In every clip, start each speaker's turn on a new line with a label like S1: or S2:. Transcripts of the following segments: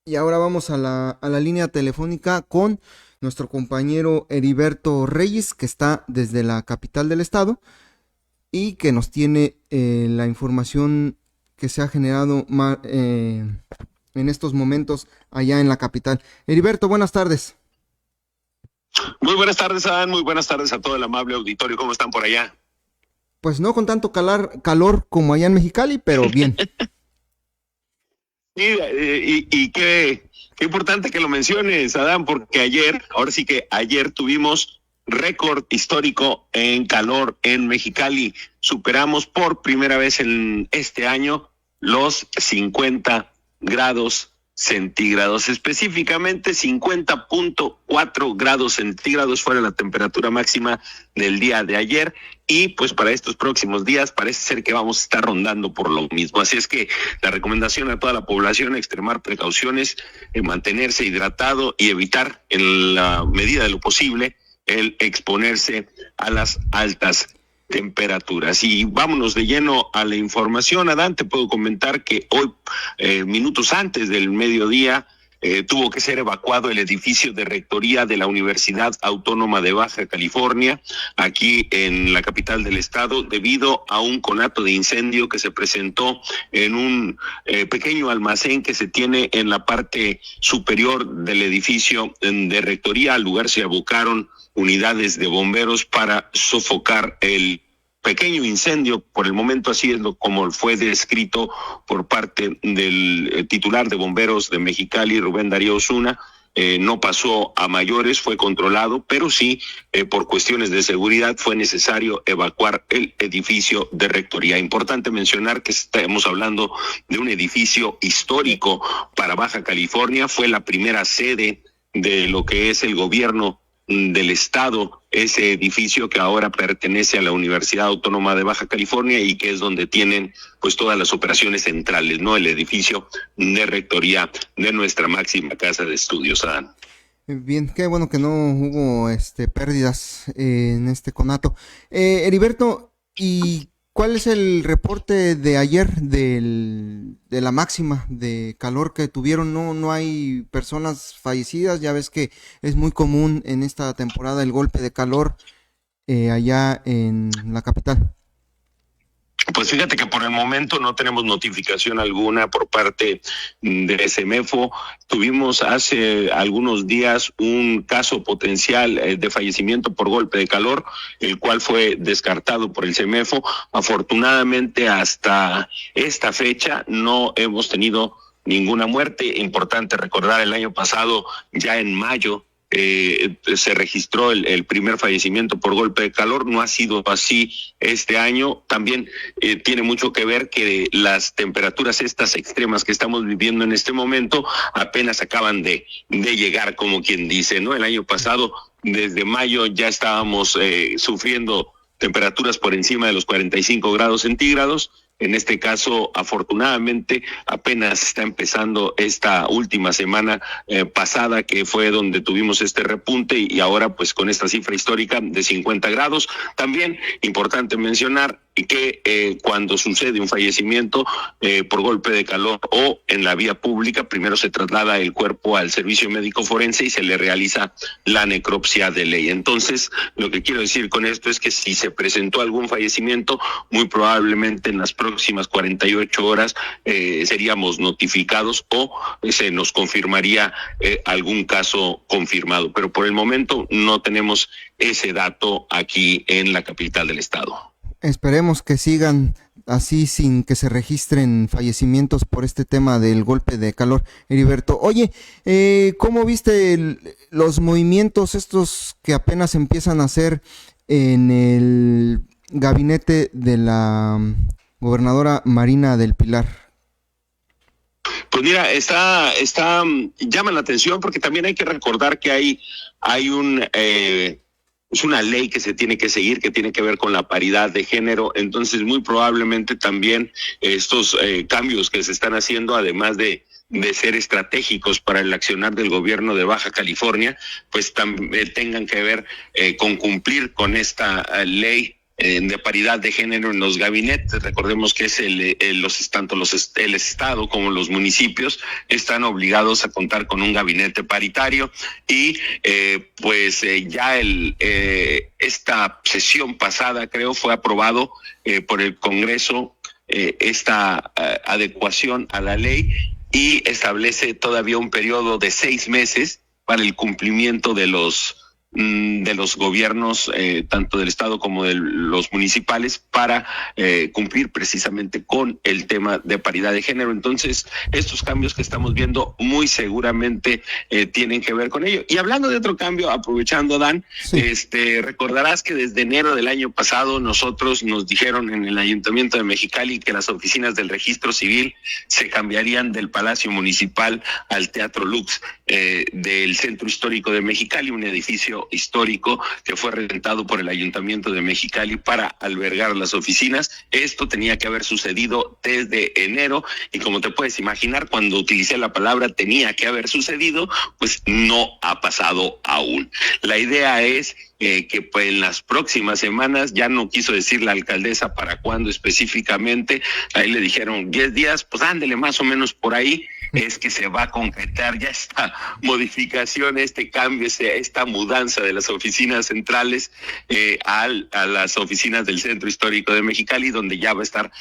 S1: Y ahora vamos a la línea telefónica con nuestro compañero Heriberto Reyes, que está desde la capital del estado y que nos tiene la información que se ha generado en estos momentos allá en la capital. Heriberto, buenas tardes.
S2: Muy buenas tardes, Adán. Muy buenas tardes a todo el amable auditorio. ¿Cómo están por allá?
S1: Pues no con tanto calor como allá en Mexicali, pero bien.
S2: Y qué importante que lo menciones, Adán, porque ahora sí que ayer tuvimos récord histórico en calor en Mexicali. Superamos por primera vez en este año los 50 grados centígrados, específicamente 50.4 grados centígrados fue la temperatura máxima del día de ayer, y pues para estos próximos días parece ser que vamos a estar rondando por lo mismo. Así es que la recomendación a toda la población: extremar precauciones, mantenerse hidratado y evitar en la medida de lo posible el exponerse a las altas temperaturas. Y vámonos de lleno a la información. Adán, te puedo comentar que hoy, minutos antes del mediodía, tuvo que ser evacuado el edificio de rectoría de la Universidad Autónoma de Baja California, aquí en la capital del estado, debido a un conato de incendio que se presentó en un pequeño almacén que se tiene en la parte superior del edificio de rectoría. Al lugar se abocaron unidades de bomberos para sofocar el pequeño incendio. Por el momento así es como fue descrito por parte del titular de bomberos de Mexicali, Rubén Darío Osuna. No pasó a mayores, fue controlado, pero sí, por cuestiones de seguridad fue necesario evacuar el edificio de rectoría. Importante mencionar que estamos hablando de un edificio histórico para Baja California. Fue la primera sede de lo que es el gobierno del estado, ese edificio que ahora pertenece a la Universidad Autónoma de Baja California y que es donde tienen pues todas las operaciones centrales, ¿no? El edificio de rectoría de nuestra máxima casa de estudios, Adán.
S1: Bien, qué bueno que no hubo pérdidas en este conato. Heriberto, ¿y cuál es el reporte de ayer de la máxima de calor que tuvieron? No, no hay personas fallecidas, ya ves que es muy común en esta temporada el golpe de calor allá en la capital.
S2: Pues fíjate que por el momento no tenemos notificación alguna por parte de CEMEFO. Tuvimos hace algunos días un caso potencial de fallecimiento por golpe de calor, el cual fue descartado por el CEMEFO. Afortunadamente, hasta esta fecha no hemos tenido ninguna muerte. Importante recordar, el año pasado, ya en mayo, se registró el primer fallecimiento por golpe de calor. No ha sido así este año. También tiene mucho que ver que las temperaturas estas extremas que estamos viviendo en este momento apenas acaban de llegar, como quien dice, ¿no? El año pasado, desde mayo, ya estábamos sufriendo temperaturas por encima de los 45 grados centígrados. En este caso, afortunadamente, apenas está empezando esta última semana pasada, que fue donde tuvimos este repunte, y ahora pues con esta cifra histórica de 50 grados. También importante mencionar que cuando sucede un fallecimiento por golpe de calor o en la vía pública, primero se traslada el cuerpo al servicio médico forense y se le realiza la necropsia de ley. Entonces, lo que quiero decir con esto es que si se presentó algún fallecimiento, muy probablemente en las próximas 48 horas seríamos notificados o se nos confirmaría algún caso confirmado. Pero por el momento no tenemos ese dato aquí en la capital del estado.
S1: Esperemos que sigan así sin que se registren fallecimientos por este tema del golpe de calor, Heriberto. Oye, ¿cómo viste los movimientos estos que apenas empiezan a hacer en el gabinete de la gobernadora Marina del Pilar?
S2: Pues mira, llama la atención, porque también hay que recordar que hay es una ley que se tiene que seguir, que tiene que ver con la paridad de género. Entonces, muy probablemente también estos cambios que se están haciendo, además de ser estratégicos para el accionar del gobierno de Baja California, pues también tengan que ver con cumplir con esta ley de paridad de género en los gabinetes. Recordemos que es tanto el Estado como los municipios están obligados a contar con un gabinete paritario y ya esta sesión pasada creo fue aprobado por el Congreso esta adecuación a la ley y establece todavía un periodo de 6 meses para el cumplimiento de los gobiernos, tanto del Estado como de los municipales, para cumplir precisamente con el tema de paridad de género. Entonces, estos cambios que estamos viendo muy seguramente tienen que ver con ello. Y hablando de otro cambio, aprovechando, Dan, sí. Recordarás que desde enero del año pasado nosotros nos dijeron en el Ayuntamiento de Mexicali que las oficinas del Registro Civil se cambiarían del Palacio Municipal al Teatro Lux del Centro Histórico de Mexicali, un edificio histórico que fue rentado por el Ayuntamiento de Mexicali para albergar las oficinas. Esto tenía que haber sucedido desde enero y como te puedes imaginar, cuando utilicé la palabra tenía que haber sucedido, pues no ha pasado aún. La idea es que pues, en las próximas semanas, ya no quiso decir la alcaldesa para cuándo específicamente, ahí le dijeron 10 días, pues ándele más o menos por ahí, es que se va a concretar ya esta modificación, este cambio, esta mudanza de las oficinas centrales a las oficinas del Centro Histórico de Mexicali, donde ya va a estar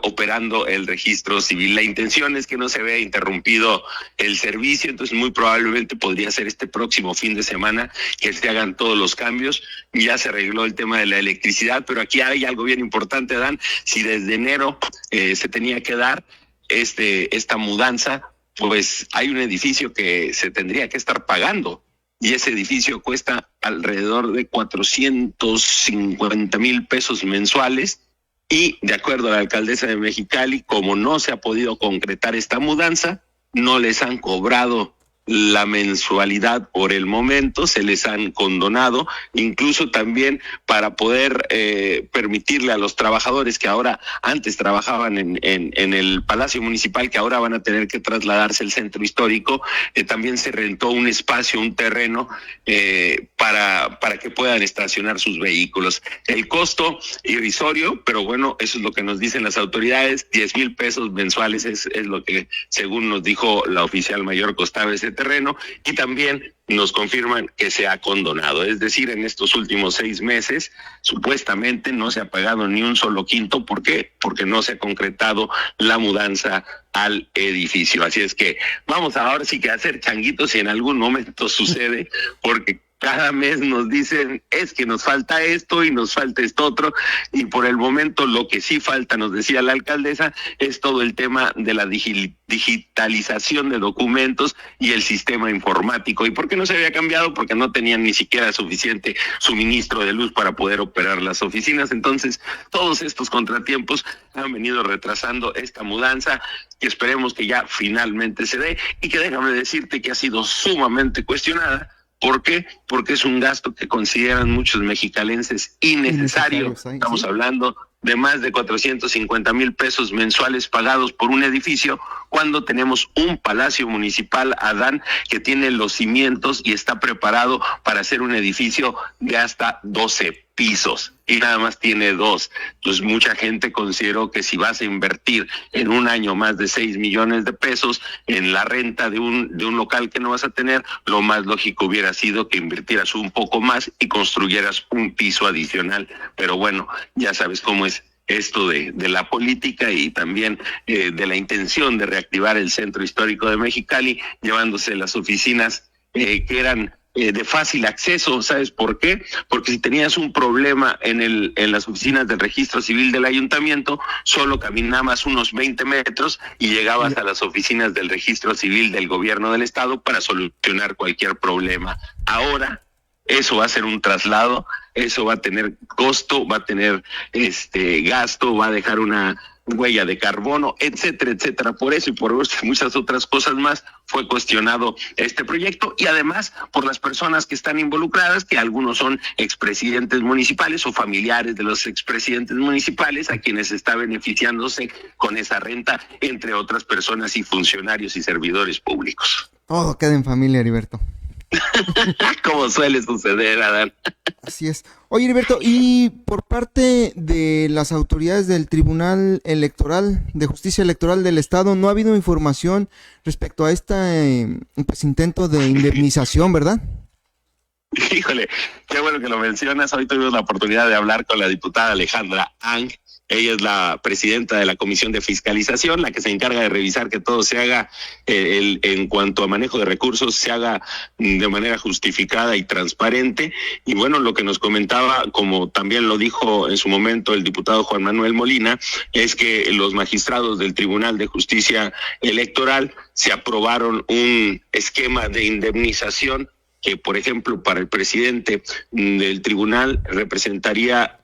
S2: operando el registro civil. La intención es que no se vea interrumpido el servicio, entonces muy probablemente podría ser este próximo fin de semana que se hagan todos los cambios. Ya se arregló el tema de la electricidad, pero aquí hay algo bien importante, Dan. Si desde enero se tenía que dar esta mudanza, pues hay un edificio que se tendría que estar pagando y ese edificio cuesta alrededor de 450,000 pesos mensuales y de acuerdo a la alcaldesa de Mexicali, como no se ha podido concretar esta mudanza, no les han cobrado la mensualidad por el momento, se les han condonado, incluso también para poder permitirle a los trabajadores que ahora antes trabajaban en el Palacio Municipal, que ahora van a tener que trasladarse al Centro Histórico, también se rentó un espacio, un terreno para que puedan estacionar sus vehículos. El costo irrisorio, pero bueno, eso es lo que nos dicen las autoridades, 10,000 pesos mensuales es lo que según nos dijo la oficial mayor costaba ese terreno y también nos confirman que se ha condonado, es decir, en estos últimos 6 meses supuestamente no se ha pagado ni un solo quinto. ¿Por qué? Porque no se ha concretado la mudanza al edificio. Así es que vamos ahora sí que a hacer changuitos si en algún momento sucede, porque cada mes nos dicen, es que nos falta esto y nos falta esto otro, y por el momento lo que sí falta, nos decía la alcaldesa, es todo el tema de la digitalización de documentos y el sistema informático. ¿Y por qué no se había cambiado? Porque no tenían ni siquiera suficiente suministro de luz para poder operar las oficinas. Entonces, todos estos contratiempos han venido retrasando esta mudanza, que esperemos que ya finalmente se dé, y que déjame decirte que ha sido sumamente cuestionada. ¿Por qué? Porque es un gasto que consideran muchos mexicalenses innecesario. Estamos hablando de más de 450,000 pesos mensuales pagados por un edificio, cuando tenemos un Palacio Municipal, Adán, que tiene los cimientos y está preparado para hacer un edificio de hasta 12 pisos y nada más tiene 2. Entonces mucha gente consideró que si vas a invertir en un año más de 6 millones de pesos en la renta de un local que no vas a tener, lo más lógico hubiera sido que invirtieras un poco más y construyeras un piso adicional. Pero bueno, ya sabes cómo es esto de la política y también de la intención de reactivar el Centro Histórico de Mexicali, llevándose las oficinas que eran de fácil acceso. ¿Sabes por qué? Porque si tenías un problema en las oficinas del Registro Civil del Ayuntamiento, solo caminabas unos 20 metros y llegabas a las oficinas del Registro Civil del Gobierno del Estado para solucionar cualquier problema. Ahora eso va a ser un traslado, eso va a tener costo, va a tener gasto, va a dejar una huella de carbono, etcétera, etcétera. Por eso y por muchas otras cosas más fue cuestionado este proyecto, y además por las personas que están involucradas, que algunos son expresidentes municipales o familiares de los expresidentes municipales, a quienes está beneficiándose con esa renta, entre otras personas y funcionarios y servidores públicos.
S1: Todo queda en familia, Heriberto.
S2: Como suele suceder, Adán.
S1: Así es. Oye, Heriberto, y por parte de las autoridades del Tribunal Electoral, de Justicia Electoral del Estado, no ha habido información respecto a este pues, intento de indemnización, ¿verdad?
S2: Híjole, qué bueno que lo mencionas. Hoy tuvimos la oportunidad de hablar con la diputada Alejandra Ang. Ella es la presidenta de la Comisión de Fiscalización, la que se encarga de revisar que todo se haga, en cuanto a manejo de recursos, se haga de manera justificada y transparente. Y bueno, lo que nos comentaba, como también lo dijo en su momento el diputado Juan Manuel Molina, es que los magistrados del Tribunal de Justicia Electoral se aprobaron un esquema de indemnización que, por ejemplo, para el presidente del tribunal representaría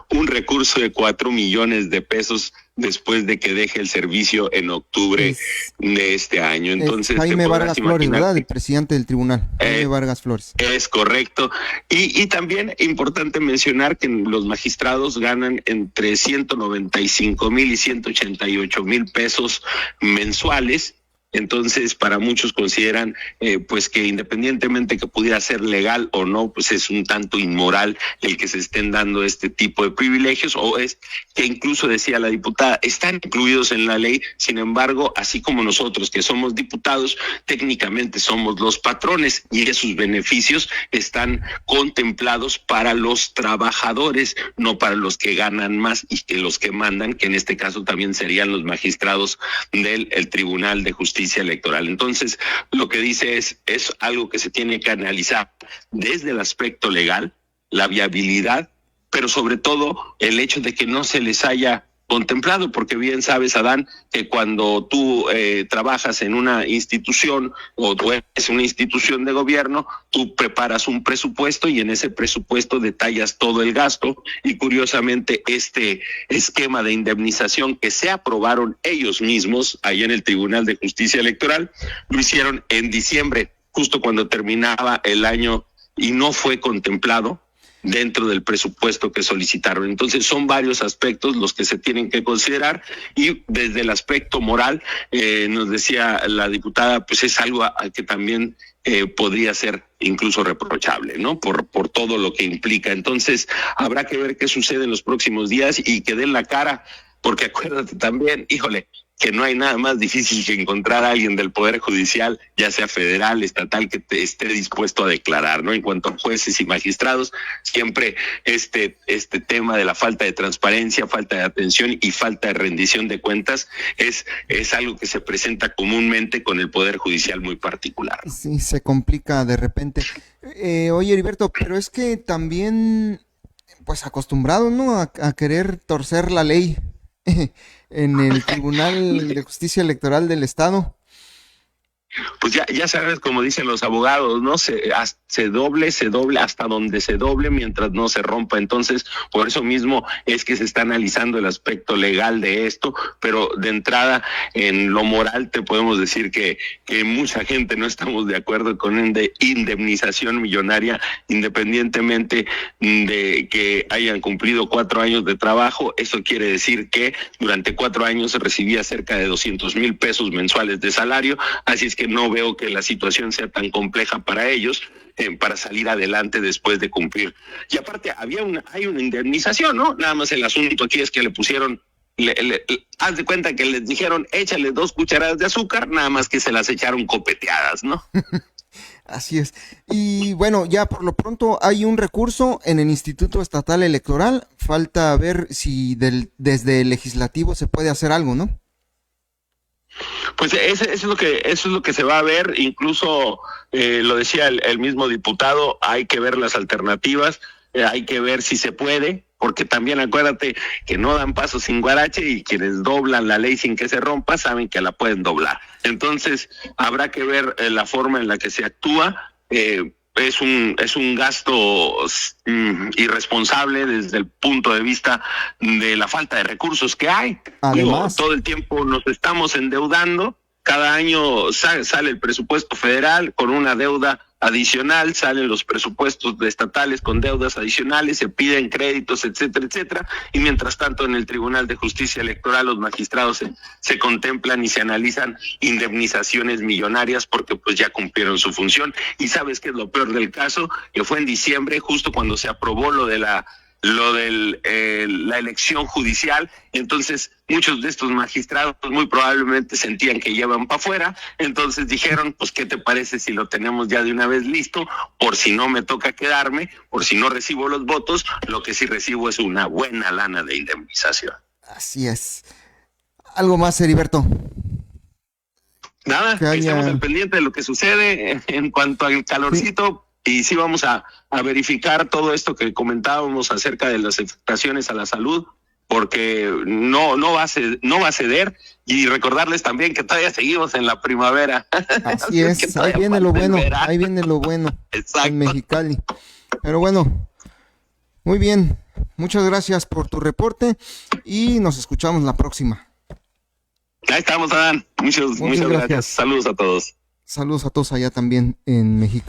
S2: un recurso de 4 millones de pesos después de que deje el servicio en octubre de este año. Entonces,
S1: Jaime Vargas Flores, ¿verdad? El presidente del tribunal, Jaime Vargas Flores.
S2: Es correcto. Y también importante mencionar que los magistrados ganan entre 195,000 y 188,000 pesos mensuales. Entonces, para muchos consideran pues que independientemente que pudiera ser legal o no, pues es un tanto inmoral el que se estén dando este tipo de privilegios, o es que incluso, decía la diputada, están incluidos en la ley. Sin embargo, así como nosotros que somos diputados, técnicamente somos los patrones y esos beneficios están contemplados para los trabajadores, no para los que ganan más y que los que mandan, que en este caso también serían los magistrados del Tribunal de Justicia Electoral. Entonces, lo que dice es algo que se tiene que analizar desde el aspecto legal, la viabilidad, pero sobre todo el hecho de que no se les haya contemplado, porque bien sabes, Adán, que cuando tú trabajas en una institución o tú eres una institución de gobierno, tú preparas un presupuesto y en ese presupuesto detallas todo el gasto, y curiosamente este esquema de indemnización que se aprobaron ellos mismos ahí en el Tribunal de Justicia Electoral, lo hicieron en diciembre, justo cuando terminaba el año, y no fue contemplado dentro del presupuesto que solicitaron. Entonces son varios aspectos los que se tienen que considerar, y desde el aspecto moral, nos decía la diputada, pues es algo que también podría ser incluso reprochable, ¿no? Por todo lo que implica. Entonces habrá que ver qué sucede en los próximos días y que den la cara, porque acuérdate también, híjole, que no hay nada más difícil que encontrar a alguien del Poder Judicial, ya sea federal, estatal, que esté dispuesto a declarar, ¿no? En cuanto a jueces y magistrados, siempre este tema de la falta de transparencia, falta de atención y falta de rendición de cuentas es algo que se presenta comúnmente con el Poder Judicial muy particular.
S1: Sí, se complica de repente. Oye, Heriberto, pero es que también, pues acostumbrado, ¿no? A querer torcer la ley en el Tribunal de Justicia Electoral del Estado.
S2: Pues ya sabes, como dicen los abogados, ¿no? Se doble hasta donde se doble mientras no se rompa. Entonces, por eso mismo es que se está analizando el aspecto legal de esto, pero de entrada, en lo moral, te podemos decir que mucha gente no estamos de acuerdo con indemnización millonaria, independientemente de que hayan cumplido 4 años de trabajo. Eso quiere decir que durante 4 años se recibía cerca de 200,000 pesos mensuales de salario, así es que no veo que la situación sea tan compleja para ellos para salir adelante después de cumplir. Y aparte, hay una indemnización, ¿no? Nada más el asunto aquí es que le pusieron, haz de cuenta que les dijeron, échale 2 cucharadas de azúcar, nada más que se las echaron copeteadas, ¿no?
S1: Así es. Y bueno, ya por lo pronto hay un recurso en el Instituto Estatal Electoral. Falta ver si desde el legislativo se puede hacer algo, ¿no?
S2: Pues eso es lo que se va a ver. Incluso lo decía el mismo diputado, hay que ver las alternativas, hay que ver si se puede, porque también acuérdate que no dan paso sin guarache, y quienes doblan la ley sin que se rompa saben que la pueden doblar. Entonces habrá que ver la forma en la que se actúa. Es un gasto irresponsable desde el punto de vista de la falta de recursos que hay.
S1: Además,
S2: todo el tiempo nos estamos endeudando. Cada año sale el presupuesto federal con una deuda adicional, salen los presupuestos estatales con deudas adicionales, se piden créditos, etcétera, etcétera, y mientras tanto en el Tribunal de Justicia Electoral los magistrados se contemplan y se analizan indemnizaciones millonarias porque pues ya cumplieron su función. Y ¿sabes qué es lo peor del caso? Que fue en diciembre, justo cuando se aprobó lo de la elección judicial. Entonces muchos de estos magistrados muy probablemente sentían que llevan para afuera, entonces dijeron, pues ¿qué te parece si lo tenemos ya de una vez listo? Por si no me toca quedarme, por si no recibo los votos, lo que sí recibo es una buena lana de indemnización.
S1: Así es. ¿Algo más, Heriberto?
S2: Nada, estamos al pendiente de lo que sucede en cuanto al calorcito. Y sí vamos a verificar todo esto que comentábamos acerca de las afectaciones a la salud, porque no va a ceder, y recordarles también que todavía seguimos en la primavera.
S1: Así es, ahí viene lo bueno,
S2: Exacto.
S1: En Mexicali. Pero bueno, muy bien, muchas gracias por tu reporte y nos escuchamos la próxima.
S2: Ahí estamos, Adán. Muchas gracias. Saludos a todos.
S1: Saludos a todos allá también en México.